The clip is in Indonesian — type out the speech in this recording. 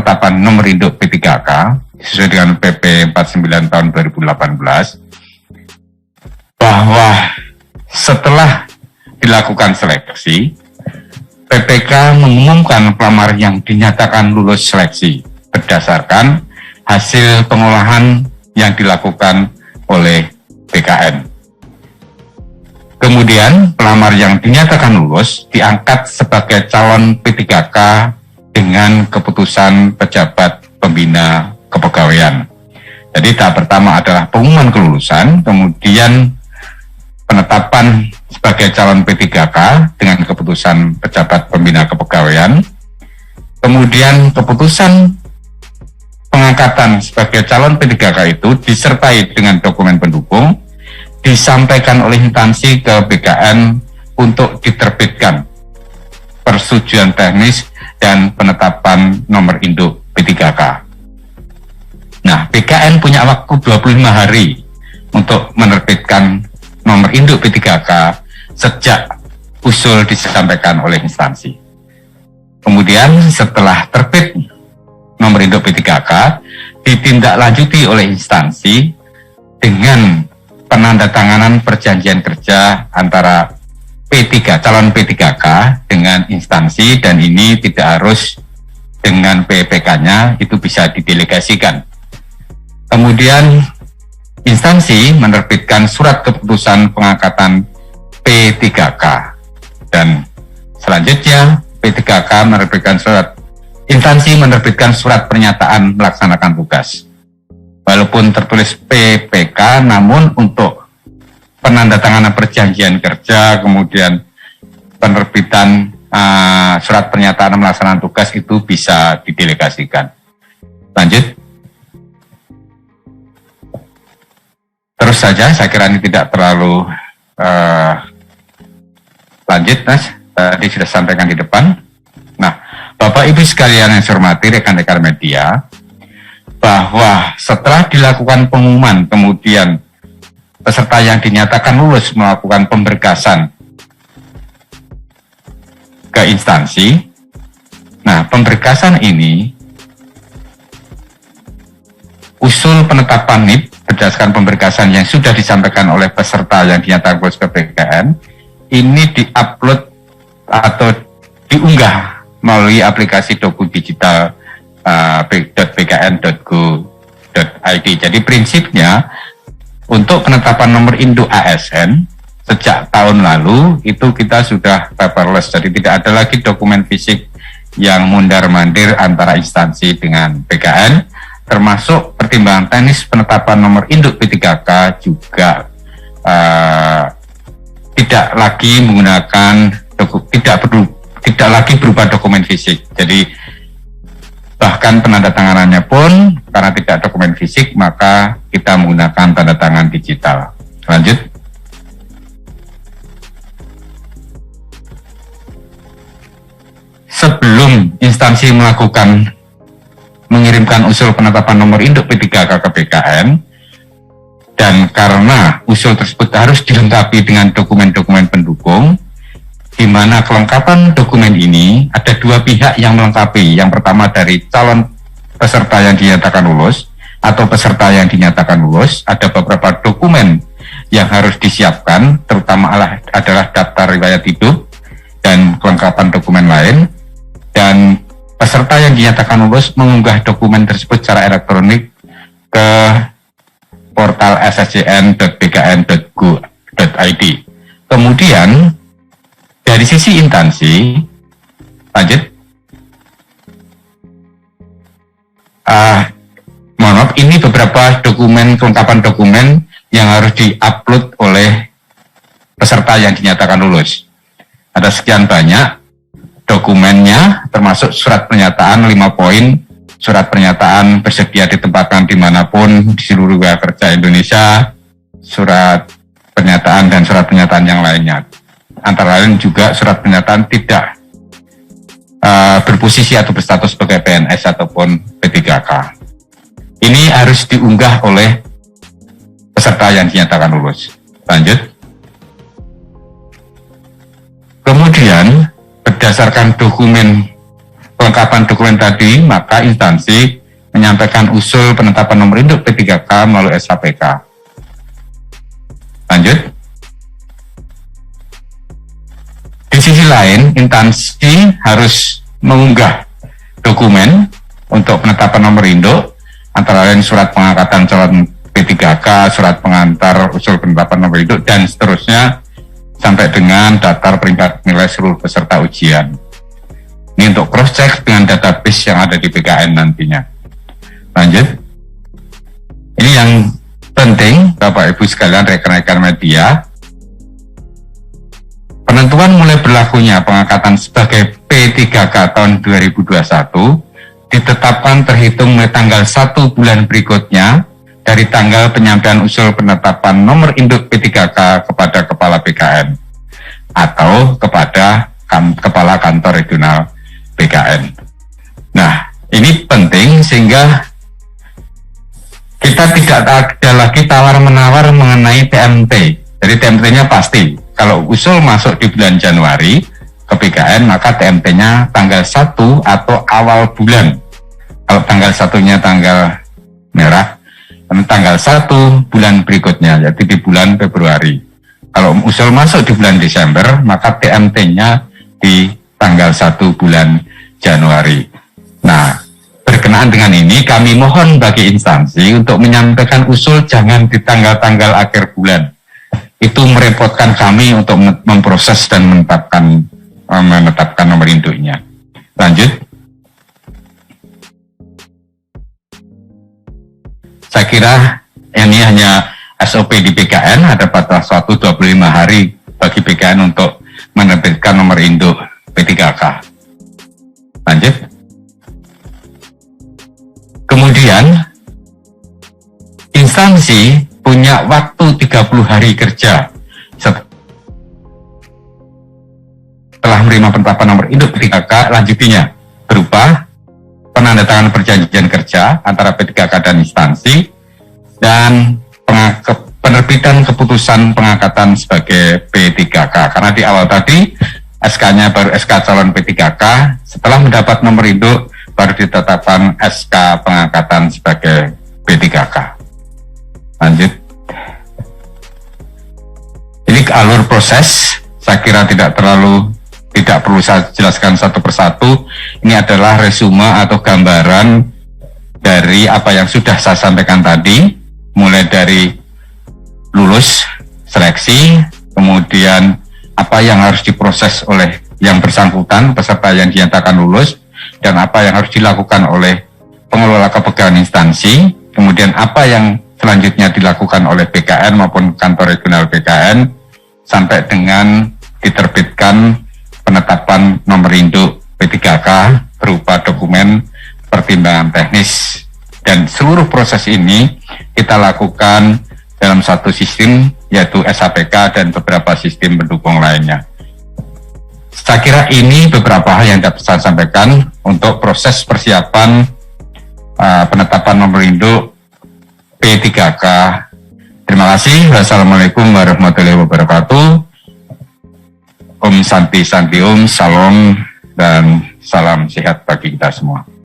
penetapan nomor induk P3K sesuai dengan PP 49 tahun 2018 bahwa setelah dilakukan seleksi, PPK mengumumkan pelamar yang dinyatakan lulus seleksi berdasarkan hasil pengolahan yang dilakukan oleh BKN. Kemudian pelamar yang dinyatakan lulus diangkat sebagai calon P3K dengan keputusan pejabat pembina kepegawaian. Jadi tahap pertama adalah pengumuman kelulusan, kemudian penetapan sebagai calon P3K dengan keputusan pejabat pembina kepegawaian, kemudian keputusan pengangkatan sebagai calon P3K itu disertai dengan dokumen pendukung, disampaikan oleh instansi ke BKN untuk diterbitkan persetujuan teknis dan penetapan nomor induk P3K. Nah, BKN punya waktu 25 hari untuk menerbitkan nomor induk P3K sejak usul disampaikan oleh instansi. Kemudian setelah terbit nomor induk P3K, ditindaklanjuti oleh instansi dengan penandatanganan perjanjian kerja antara calon P3K dengan instansi, dan ini tidak harus dengan PPK-nya, itu bisa didelegasikan. Kemudian instansi menerbitkan surat keputusan pengangkatan P3K, dan selanjutnya instansi menerbitkan surat pernyataan melaksanakan tugas. Walaupun tertulis PPK, namun untuk penandatanganan perjanjian kerja, kemudian penerbitan surat pernyataan melaksanakan tugas itu bisa didelegasikan. Lanjut. Terus saja, saya kira ini tidak terlalu lanjut, Mas. Tadi sudah sampaikan di depan. Nah, Bapak Ibu sekalian yang saya hormati, rekan-rekan media, bahwa setelah dilakukan pengumuman, kemudian peserta yang dinyatakan lulus melakukan pemberkasan ke instansi. Nah, pemberkasan ini, usul penetapan NIP berdasarkan pemberkasan yang sudah disampaikan oleh peserta yang dinyatakan lulus ke BKN, ini diupload atau diunggah melalui aplikasi Doku Digital bkn.go.id. Jadi prinsipnya untuk penetapan nomor induk ASN sejak tahun lalu itu kita sudah paperless, jadi tidak ada lagi dokumen fisik yang mundar-mandir antara instansi dengan BKN, termasuk pertimbangan teknis penetapan nomor induk P3K juga tidak lagi menggunakan tidak lagi berupa dokumen fisik. Jadi bahkan penandatanganannya pun karena tidak dokumen fisik, maka kita menggunakan tanda tangan digital. Lanjut. Sebelum instansi mengirimkan usul penetapan nomor induk P3K ke BKN, dan karena usul tersebut harus dilengkapi dengan dokumen-dokumen pendukung, di mana kelengkapan dokumen ini ada dua pihak yang melengkapi. Yang pertama dari calon peserta yang dinyatakan lulus atau peserta yang dinyatakan lulus, ada beberapa dokumen yang harus disiapkan, terutama adalah daftar riwayat hidup dan kelengkapan dokumen lain, dan peserta yang dinyatakan lulus mengunggah dokumen tersebut secara elektronik ke portal ssjn.bkn.go.id. Kemudian dari sisi instansi, lanjut. Mohon maaf, ini beberapa dokumen, kelengkapan dokumen yang harus diupload oleh peserta yang dinyatakan lulus. Ada sekian banyak dokumennya, termasuk surat pernyataan 5 poin, surat pernyataan bersedia ditempatkan dimanapun di seluruh wilayah kerja Indonesia, surat pernyataan dan surat pernyataan yang lainnya. Antara lain juga surat pernyataan tidak berposisi atau berstatus sebagai PNS ataupun P3K. Ini harus diunggah oleh peserta yang dinyatakan lulus. Lanjut. Kemudian berdasarkan dokumen kelengkapan dokumen tadi, maka instansi menyampaikan usul penetapan nomor induk P3K melalui SHPK. Lanjut. Di sisi lain, instansi harus mengunggah dokumen untuk penetapan nomor induk, antara lain surat pengangkatan calon P3K, surat pengantar usul penetapan nomor induk, dan seterusnya sampai dengan daftar peringkat nilai seluruh peserta ujian. Ini untuk cross-check dengan database yang ada di PKN nantinya. Lanjut. Ini yang penting, Bapak Ibu sekalian, rekan-rekan media. Penentuan mulai berlakunya pengangkatan sebagai P3K tahun 2021 ditetapkan terhitung mulai tanggal 1 bulan berikutnya dari tanggal penyampaian usul penetapan nomor induk P3K kepada Kepala PKN atau kepada Kepala Kantor Regional PKN. Nah, ini penting sehingga kita tidak ada lagi tawar-menawar mengenai TMT. Jadi TMT-nya pasti. Kalau usul masuk di bulan Januari ke PKN, maka TMT-nya tanggal 1 atau awal bulan. Kalau tanggal 1-nya tanggal merah, tanggal 1 bulan berikutnya, yaitu di bulan Februari. Kalau usul masuk di bulan Desember, maka TMT-nya di tanggal 1 bulan Januari. Nah, berkenaan dengan ini, kami mohon bagi instansi untuk menyampaikan usul jangan di tanggal-tanggal akhir bulan. Itu merepotkan kami untuk memproses dan menetapkan nomor induknya. Lanjut. Saya kira ini hanya SOP di PKN, ada batas waktu 25 hari bagi PKN untuk menerbitkan nomor induk P3K. Lanjut. Kemudian, instansi punya waktu 30 hari kerja setelah menerima penetapan nomor induk P3K lanjutinya berupa penandatanganan perjanjian kerja antara P3K dan instansi dan penerbitan keputusan pengangkatan sebagai P3K. Karena di awal tadi SK-nya baru SK calon P3K, setelah mendapat nomor induk baru ditetapkan SK pengangkatan sebagai P3K. Lanjut. Ini alur proses, saya kira tidak perlu saya jelaskan satu persatu. Ini adalah resume atau gambaran dari apa yang sudah saya sampaikan tadi, mulai dari lulus seleksi, kemudian apa yang harus diproses oleh yang bersangkutan, peserta yang dinyatakan lulus, dan apa yang harus dilakukan oleh pengelola kepegangan instansi, kemudian apa yang selanjutnya dilakukan oleh PKN maupun kantor regional PKN sampai dengan diterbitkan penetapan nomor induk P3K berupa dokumen pertimbangan teknis, dan seluruh proses ini kita lakukan dalam satu sistem yaitu SHPK dan beberapa sistem pendukung lainnya. Saya kira ini beberapa hal yang dapat saya sampaikan untuk proses persiapan penetapan nomor induk P3K. Terima kasih. Wassalamualaikum warahmatullahi wabarakatuh. Om Santi Santi Om, Salam, dan salam sehat bagi kita semua.